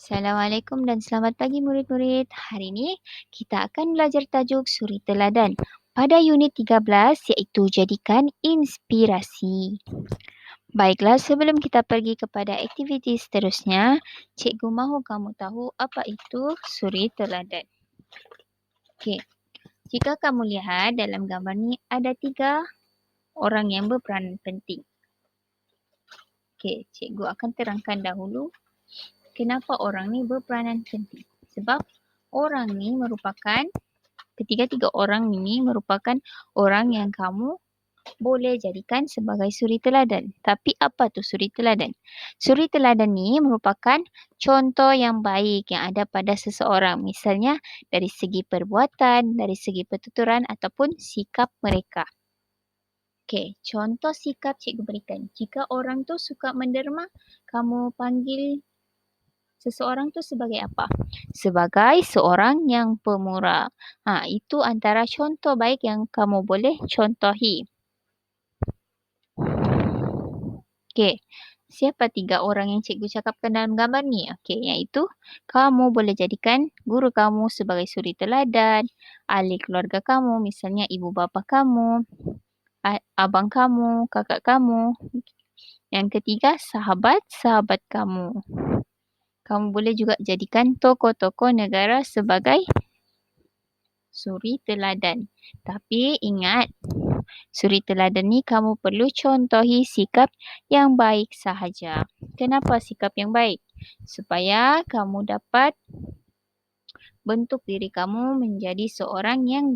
Assalamualaikum dan selamat pagi murid-murid. Hari ini kita akan belajar tajuk suri teladan pada unit 13 iaitu jadikan inspirasi. Baiklah, sebelum kita pergi kepada aktiviti seterusnya, cikgu mahu kamu tahu apa itu suri teladan. Okey. Jika kamu lihat dalam gambar ni ada 3 orang yang berperanan penting. Okey, cikgu akan terangkan dahulu kenapa orang ni berperanan penting. Sebab orang ni merupakan, ketiga-tiga orang ini merupakan orang yang kamu boleh jadikan sebagai suri teladan. Tapi apa tu suri teladan? Suri teladan ni merupakan contoh yang baik yang ada pada seseorang. Misalnya dari segi perbuatan, dari segi pertuturan ataupun sikap mereka. Okey, contoh sikap cikgu berikan. Jika orang tu suka menderma, kamu panggil seseorang tu sebagai apa? Sebagai seorang yang pemurah. Itu antara contoh baik yang kamu boleh contohi. Okey, siapa 3 orang yang cikgu cakapkan dalam gambar ni? Okey, iaitu kamu boleh jadikan guru kamu sebagai suri teladan, ahli keluarga kamu, misalnya ibu bapa kamu, abang kamu, kakak kamu. Yang ketiga, sahabat-sahabat kamu. Kamu boleh juga jadikan tokoh-tokoh negara sebagai suri teladan. Tapi ingat, suri teladan ni kamu perlu contohi sikap yang baik sahaja. Kenapa sikap yang baik? Supaya kamu dapat bentuk diri kamu menjadi seorang yang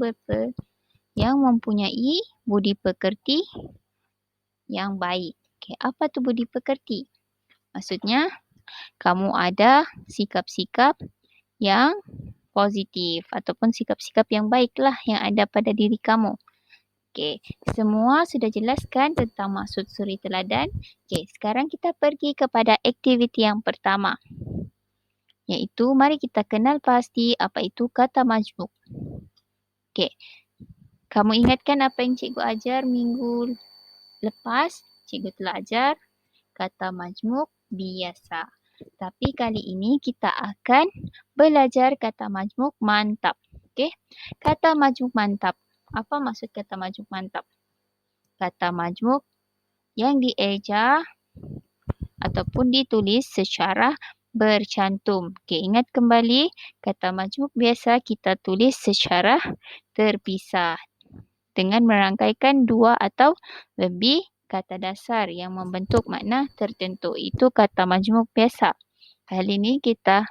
mempunyai budi pekerti yang baik. Okay, apa tu budi pekerti? Maksudnya, kamu ada sikap-sikap yang positif ataupun sikap-sikap yang baiklah yang ada pada diri kamu. Okey, semua sudah jelaskan tentang maksud suri teladan. Okey, sekarang kita pergi kepada aktiviti yang pertama. Iaitu mari kita kenal pasti apa itu kata majmuk. Okey. Kamu ingatkan apa yang cikgu ajar minggu lepas? Cikgu telah ajar kata majmuk biasa. Tapi kali ini kita akan belajar kata majmuk mantap. Okey. Kata majmuk mantap. Apa maksud kata majmuk mantap? Kata majmuk yang dieja ataupun ditulis secara bercantum. Okey, ingat kembali kata majmuk biasa kita tulis secara terpisah dengan merangkaikan 2 atau lebih kata dasar yang membentuk makna tertentu. Itu kata majmuk biasa. Kali ini kita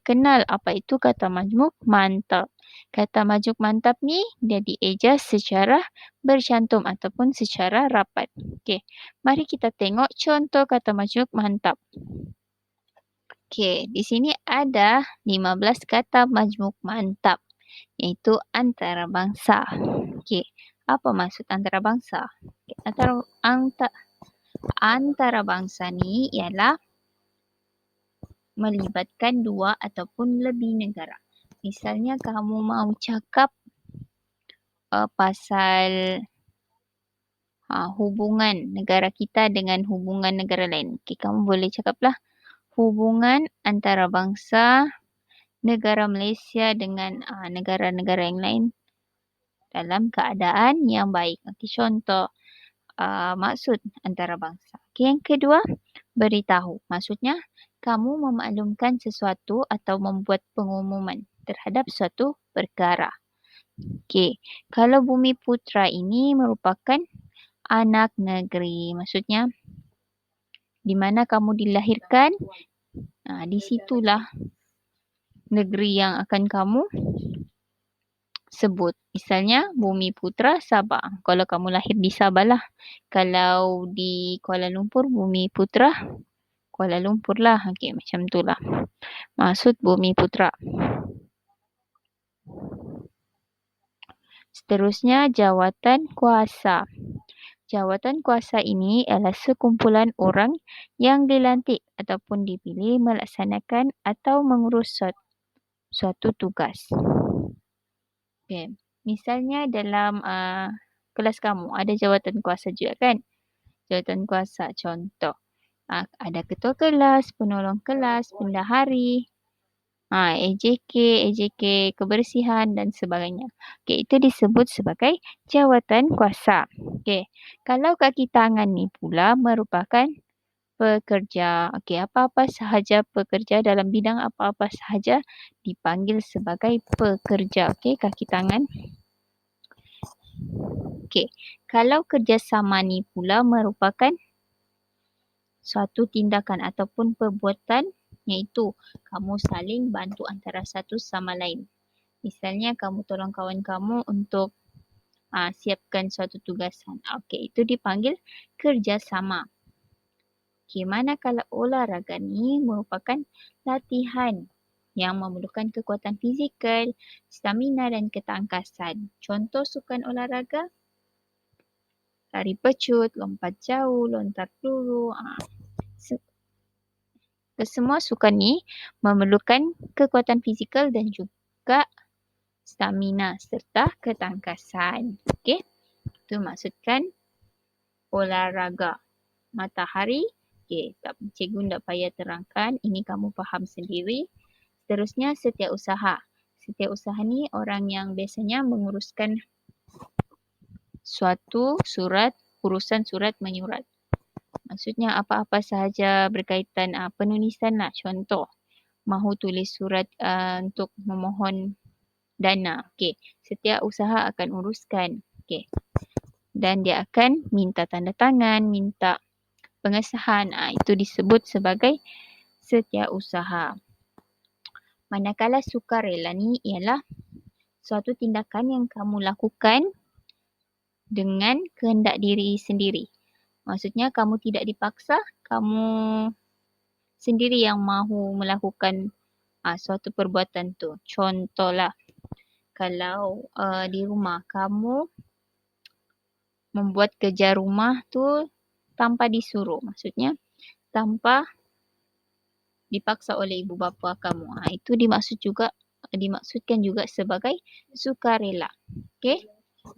kenal apa itu kata majmuk mantap. Kata majmuk mantap ni dia dieja secara bercantum ataupun secara rapat. Okey, mari kita tengok contoh kata majmuk mantap. Okey, di sini ada 15 kata majmuk mantap iaitu antarabangsa. Okey, apa maksud antarabangsa? Okay, antarabangsa ni ialah melibatkan 2 ataupun lebih negara. Misalnya kamu mau cakap pasal hubungan negara kita dengan hubungan negara lain. Okay, kamu boleh cakaplah hubungan antarabangsa negara Malaysia dengan negara-negara yang lain dalam keadaan yang baik. Okay, contoh maksud antarabangsa. Okay, yang kedua, beritahu. Maksudnya, kamu memaklumkan sesuatu atau membuat pengumuman terhadap suatu perkara. Okey, kalau Bumi Putra ini merupakan anak negeri. Maksudnya, di mana kamu dilahirkan, di situlah negeri yang akan kamu sebut. Misalnya, Bumi Putra Sabah. Kalau kamu lahir di Sabah lah. Kalau di Kuala Lumpur, Bumi Putra Kuala Lumpur lah. Okey, macam tu lah. Maksud Bumi Putra. Seterusnya, jawatan kuasa. Jawatan kuasa ini adalah sekumpulan orang yang dilantik ataupun dipilih melaksanakan atau mengurus suatu tugas. Okay. Misalnya dalam kelas kamu ada jawatan kuasa juga kan? Jawatan kuasa contoh. Ada ketua kelas, penolong kelas, bendahari, AJK kebersihan dan sebagainya. Okey, itu disebut sebagai jawatan kuasa. Okey, kalau kaki tangan ni pula merupakan pekerja. Okey, apa-apa sahaja pekerja dalam bidang apa-apa sahaja dipanggil sebagai pekerja. Okey, kaki tangan. Okey, kalau kerjasama ni pula merupakan suatu tindakan ataupun perbuatan iaitu kamu saling bantu antara satu sama lain. Misalnya kamu tolong kawan kamu untuk siapkan suatu tugasan. Okey, itu dipanggil kerjasama. Okey, manakala olahraga ni merupakan latihan yang memerlukan kekuatan fizikal, stamina dan ketangkasan. Contoh sukan olahraga, lari pecut, lompat jauh, lontar peluru. Kesemua sukan ni memerlukan kekuatan fizikal dan juga stamina serta ketangkasan. Okey, itu maksudkan olahraga. Matahari, okey, cikgu tak payah terangkan, ini kamu faham sendiri. Seterusnya setiausaha. Setiausaha ni orang yang biasanya menguruskan suatu surat, urusan surat menyurat. Maksudnya apa-apa sahaja berkaitan penulisan lah. Contoh, mahu tulis surat untuk memohon dana. Okey, setiausaha akan uruskan. Okey. Dan dia akan minta tanda tangan, minta pengesahan. Itu disebut sebagai setiausaha. Manakala sukarela ni ialah suatu tindakan yang kamu lakukan dengan kehendak diri sendiri. Maksudnya kamu tidak dipaksa, kamu sendiri yang mahu melakukan suatu perbuatan tu. Contohlah, kalau di rumah kamu membuat kerja rumah tu tanpa disuruh. Maksudnya tanpa dipaksa oleh ibu bapa kamu. Itu dimaksudkan juga sebagai sukarela. Okey.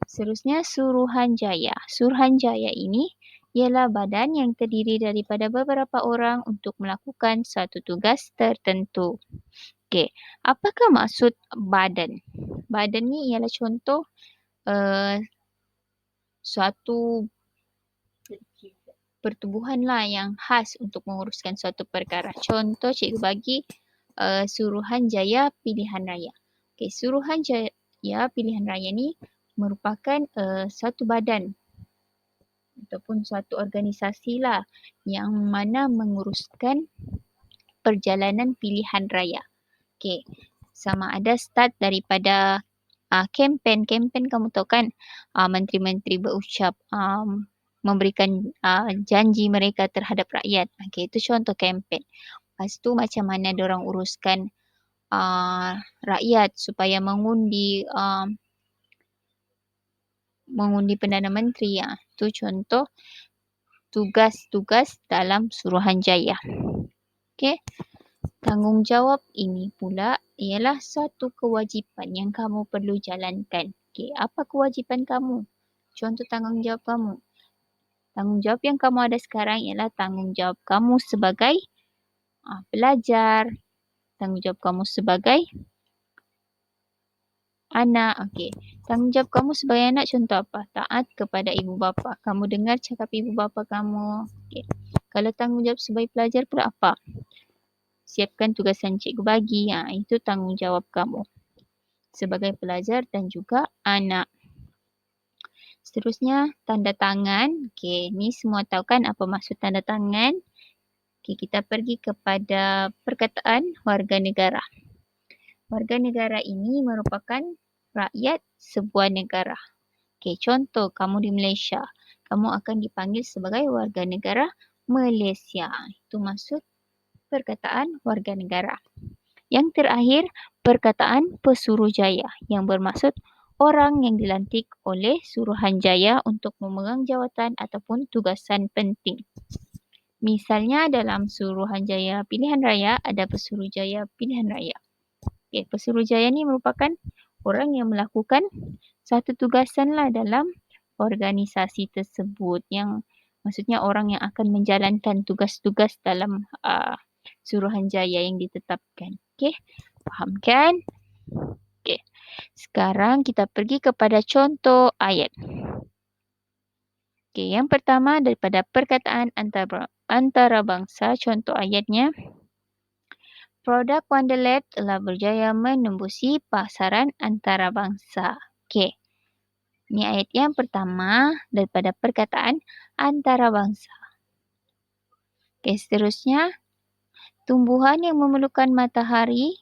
Seterusnya Suruhanjaya. Suruhanjaya ini ialah badan yang terdiri daripada beberapa orang untuk melakukan satu tugas tertentu. Okey, apakah maksud badan? Badan ni ialah contoh suatu pertubuhan lah yang khas untuk menguruskan suatu perkara. Contoh cikgu bagi Suruhanjaya Pilihan Raya. Okey, Suruhanjaya Pilihan Raya ni merupakan satu badan ataupun suatu organisasi lah yang mana menguruskan perjalanan pilihan raya. Okey, sama ada start daripada kempen. Kempen kamu tahu kan, menteri-menteri berucap memberikan janji mereka terhadap rakyat. Okey, itu contoh kempen. Lepas tu macam mana diorang uruskan rakyat supaya mengundi Perdana Menteri. Itu contoh tugas-tugas dalam Suruhanjaya. Okey. Tanggungjawab ini pula ialah suatu kewajipan yang kamu perlu jalankan. Okey, apa kewajipan kamu? Contoh tanggungjawab kamu. Tanggungjawab yang kamu ada sekarang ialah tanggungjawab kamu sebagai pelajar, tanggungjawab kamu sebagai anak. Okey, tanggungjawab kamu sebagai anak contoh apa? Taat kepada ibu bapa. Kamu dengar cakap ibu bapa kamu. Okey. Kalau tanggungjawab sebagai pelajar pula apa? Siapkan tugasan cikgu bagi. Itu tanggungjawab kamu sebagai pelajar dan juga anak. Seterusnya tanda tangan. Okey, ni semua tahu kan apa maksud tanda tangan? Okey, kita pergi kepada perkataan warga negara. Warga negara ini merupakan rakyat sebuah negara. Okey, contoh kamu di Malaysia, kamu akan dipanggil sebagai warga negara Malaysia. Itu maksud perkataan warga negara. Yang terakhir, perkataan Pesuruhjaya yang bermaksud orang yang dilantik oleh Suruhanjaya untuk memegang jawatan ataupun tugasan penting. Misalnya dalam Suruhanjaya Pilihan Raya ada Pesuruhjaya Pilihan Raya. Okay, Pesuruhjaya ni merupakan orang yang melakukan satu tugasan lah dalam organisasi tersebut yang Maksudnya orang yang akan menjalankan tugas-tugas dalam Suruhanjaya yang ditetapkan. Okey, faham kan? Okey. Sekarang kita pergi kepada contoh ayat. Okey, yang pertama daripada perkataan antarabangsa, contoh ayatnya. Produk Wonderlab telah berjaya menembusi pasaran antarabangsa. Okey. Ini ayat yang pertama daripada perkataan antarabangsa. Okey, seterusnya. Tumbuhan yang memerlukan matahari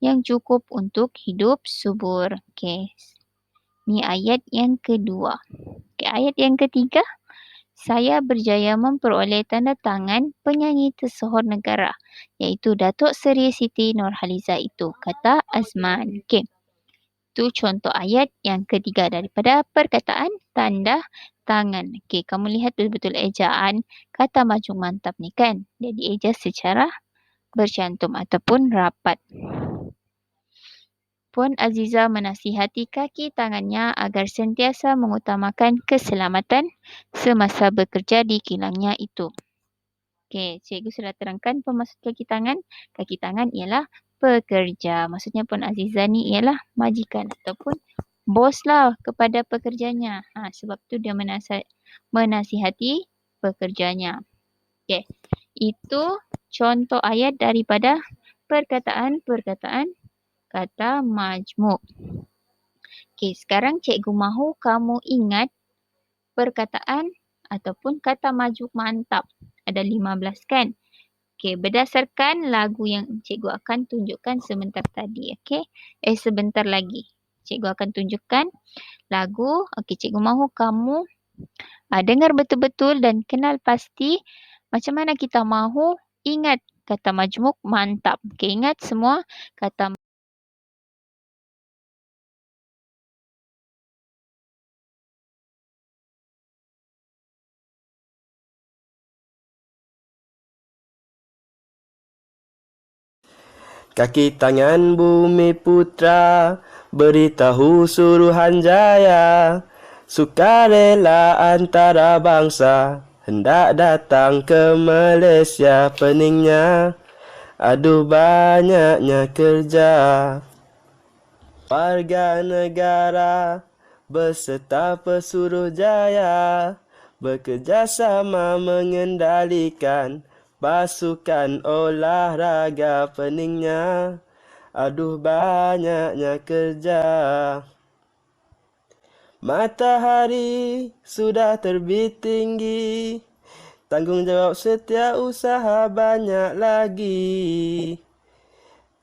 yang cukup untuk hidup subur. Okey. Ini ayat yang kedua. Okey, ayat yang ketiga. Saya berjaya memperoleh tanda tangan penyanyi tersohor negara, iaitu Datuk Seri Siti Nurhaliza itu, kata Azman. Okey. Itu contoh ayat yang ketiga daripada perkataan tanda tangan. Okey, kamu lihat betul-betul ejaan kata majung mantap ni kan? Dia dieja secara bercantum ataupun rapat. Puan Aziza menasihati kaki tangannya agar sentiasa mengutamakan keselamatan semasa bekerja di kilangnya itu. Okey, cikgu sudah terangkan apa maksud kaki tangan. Kaki tangan ialah pekerja. Maksudnya Puan Aziza ni ialah majikan ataupun bos lah kepada pekerjanya. Sebab tu dia menasihati pekerjanya. Okey, itu contoh ayat daripada perkataan-perkataan kata majmuk. Okey, sekarang cikgu mahu kamu ingat perkataan ataupun kata majmuk mantap. Ada 15 kan? Okey, berdasarkan lagu yang cikgu akan tunjukkan sebentar tadi. Okey, sebentar lagi. Cikgu akan tunjukkan lagu. Okey, cikgu mahu kamu dengar betul-betul dan kenal pasti macam mana kita mahu ingat kata majmuk mantap. Okey, ingat semua kata Kaki tangan Bumi Putra beritahu Suruhanjaya, sukarela antara bangsa hendak datang ke Malaysia peningnya. Aduh banyaknya kerja. Warga negara beserta Pesuruhjaya bekerjasama mengendalikan pasukan olahraga peningnya. Aduh banyaknya kerja. Matahari sudah terbit tinggi, tanggungjawab setiausaha banyak lagi.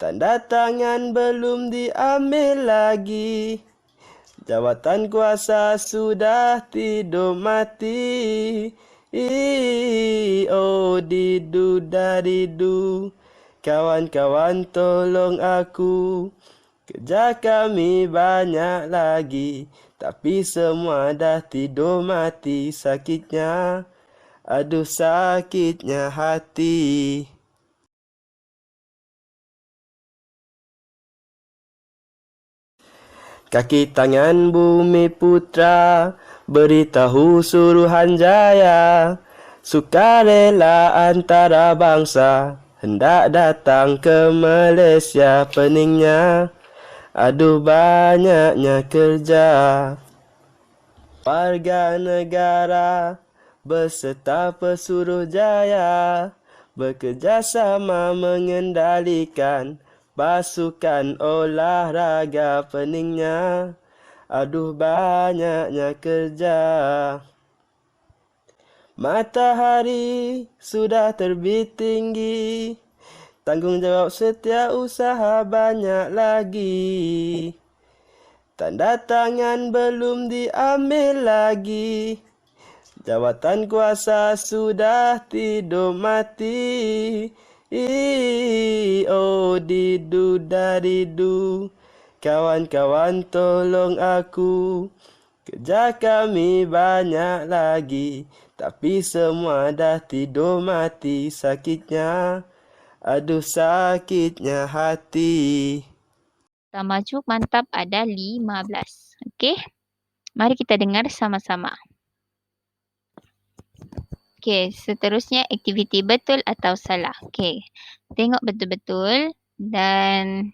Tanda tangan belum diambil lagi, jawatan kuasa sudah tidur mati. Oh didu daridu, kawan-kawan tolong aku. Kerja kami banyak lagi, tapi semua dah tidur mati sakitnya. Aduh sakitnya hati. Kaki tangan Bumi Putra beritahu Suruhanjaya, sukarela antara bangsa hendak datang ke Malaysia peningnya. Aduh banyaknya kerja. Warga negara beserta Pesuruhjaya bekerjasama mengendalikan pasukan olahraga peningnya. Aduh banyaknya kerja. Matahari sudah terbit tinggi, tanggungjawab setiausaha banyak lagi. Tanda tangan belum diambil lagi, jawatan kuasa sudah tidur mati. Oh didu daridu, kawan-kawan tolong aku. Kerja kami banyak lagi, tapi semua dah tidur mati sakitnya. Aduh sakitnya hati. kata majmuk mantap ada 15. Okey, mari kita dengar sama-sama. Okey, seterusnya aktiviti betul atau salah. Okey, tengok betul-betul dan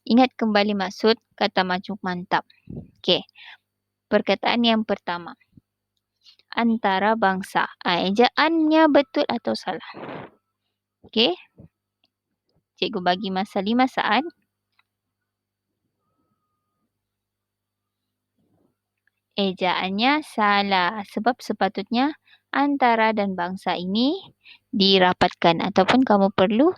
ingat kembali maksud kata majmuk mantap. Okey, perkataan yang pertama. Antarabangsa. Ejaannya betul atau salah? Okey, cikgu bagi masa 5 saat. Ejaannya salah sebab sepatutnya antara dan bangsa ini dirapatkan ataupun kamu perlu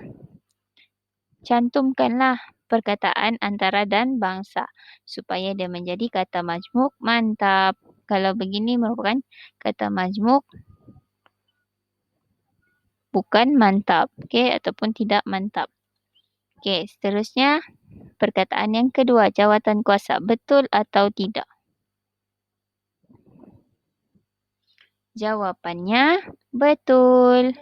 cantumkanlah perkataan antara dan bangsa supaya dia menjadi kata majmuk mantap. Kalau begini merupakan kata majmuk bukan mantap, okey, ataupun tidak mantap. Okey, seterusnya perkataan yang kedua, jawatan kuasa betul atau tidak? Jawapannya betul.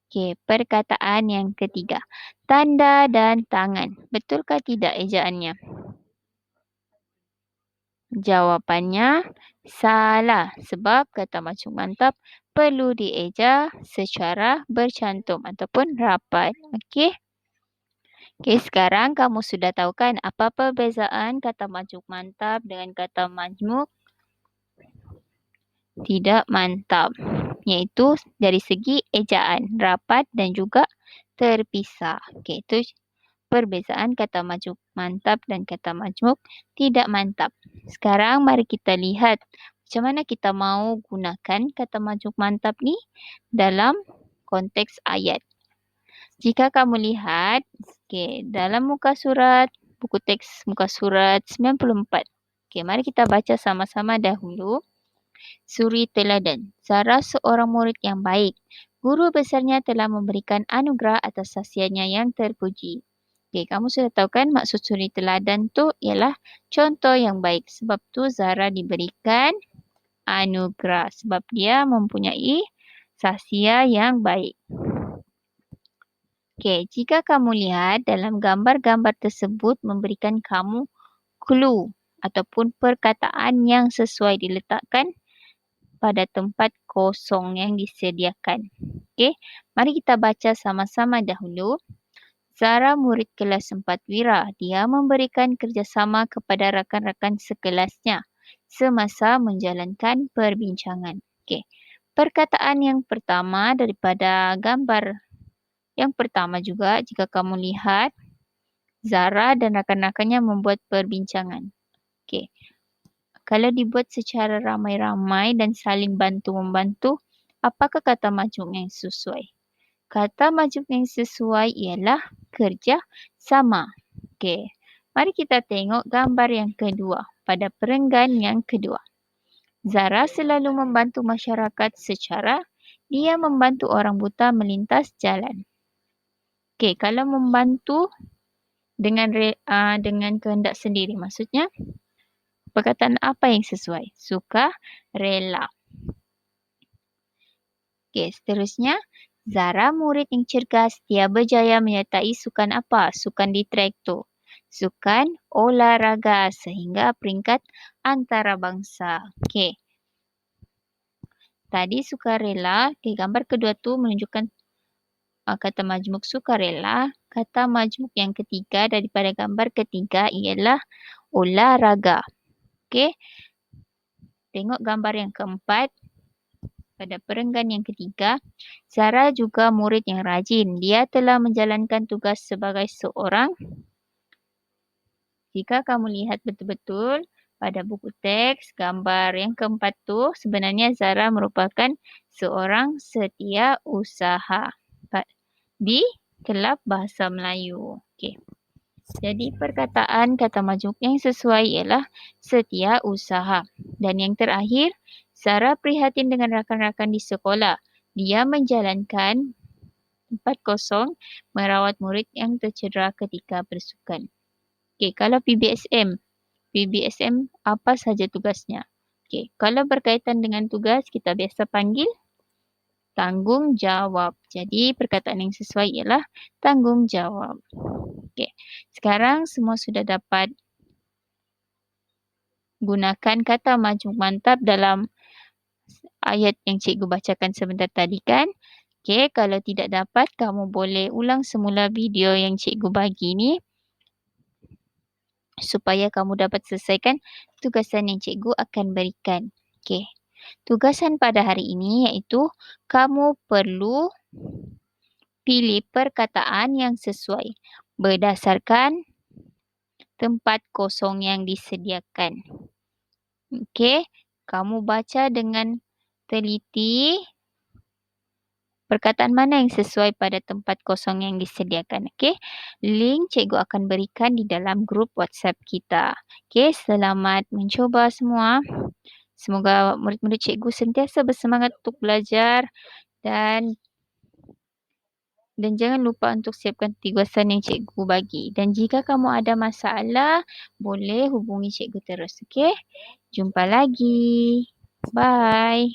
Okey, perkataan yang ketiga. Tanda dan tangan. Betulkah tidak ejaannya? Jawapannya salah sebab kata majmuk mantap perlu dieja secara bercantum ataupun rapat. Okey? Okey, sekarang kamu sudah tahu kan apa perbezaan kata majmuk mantap dengan kata majmuk tidak mantap, iaitu dari segi ejaan, rapat dan juga terpisah. Okey, itu perbezaan kata majmuk mantap dan kata majmuk tidak mantap. Sekarang mari kita lihat macam mana kita mau gunakan kata majmuk mantap ni dalam konteks ayat. Jika kamu lihat, okey, dalam muka surat, buku teks muka surat 94. Okey, mari kita baca sama-sama dahulu. Suri teladan. Zara seorang murid yang baik. Guru besarnya telah memberikan anugerah atas sasiannya yang terpuji. Okey, kamu sudah tahu kan maksud suri teladan tu ialah contoh yang baik. Sebab tu Zara diberikan anugerah sebab dia mempunyai sasia yang baik. Okey, jika kamu lihat dalam gambar-gambar tersebut memberikan kamu clue ataupun perkataan yang sesuai diletakkan pada tempat kosong yang disediakan. Okey, mari kita baca sama-sama dahulu. Zara murid kelas 4 Wira. Dia memberikan kerjasama kepada rakan-rakan sekelasnya semasa menjalankan perbincangan. Okey, perkataan yang pertama daripada gambar yang pertama juga, jika kamu lihat, Zara dan rakan-rakannya membuat perbincangan. Okey, kalau dibuat secara ramai-ramai dan saling bantu-membantu, apakah kata majmuk yang sesuai? Kata majmuk yang sesuai ialah kerja sama. Okey, mari kita tengok gambar yang kedua pada perenggan yang kedua. Zara selalu membantu masyarakat secara dia membantu orang buta melintas jalan. Okey, kalau membantu dengan kehendak sendiri, maksudnya perkataan apa yang sesuai? Suka rela. Okey, seterusnya Zara murid yang cergas, dia berjaya menyertai sukan apa? Sukan di traktor. Sukan olahraga sehingga peringkat antarabangsa. Okey. Tadi sukarela, okey, gambar kedua tu menunjukkan kata majmuk sukarela. Kata majmuk yang ketiga daripada gambar ketiga ialah olahraga. Okey. Tengok gambar yang keempat. Pada perenggan yang ketiga, Zara juga murid yang rajin. Dia telah menjalankan tugas sebagai seorang. Jika kamu lihat betul-betul pada buku teks, gambar yang keempat tu sebenarnya Zara merupakan seorang setiausaha di Kelab Bahasa Melayu. Okey. Jadi perkataan kata majmuk yang sesuai ialah setiausaha. Dan yang terakhir, Zara prihatin dengan rakan-rakan di sekolah. Dia menjalankan 4-0 merawat murid yang tercedera ketika bersukan. Okey, kalau PBSM apa sahaja tugasnya? Okey, kalau berkaitan dengan tugas, kita biasa panggil tanggungjawab. Jadi perkataan yang sesuai ialah tanggungjawab. Okey, sekarang semua sudah dapat gunakan kata majmuk mantap dalam ayat yang cikgu bacakan sebentar tadi kan? Okey, kalau tidak dapat, kamu boleh ulang semula video yang cikgu bagi ni supaya kamu dapat selesaikan tugasan yang cikgu akan berikan. Okey. Tugasan pada hari ini iaitu kamu perlu pilih perkataan yang sesuai berdasarkan tempat kosong yang disediakan. Okey, kamu baca dengan teliti perkataan mana yang sesuai pada tempat kosong yang disediakan. Okey, link cikgu akan berikan di dalam grup WhatsApp kita. Okey, selamat mencuba semua. Semoga murid-murid cikgu sentiasa bersemangat untuk belajar dan jangan lupa untuk siapkan tugasan yang cikgu bagi. Dan jika kamu ada masalah, boleh hubungi cikgu terus. Okey? Jumpa lagi. Bye.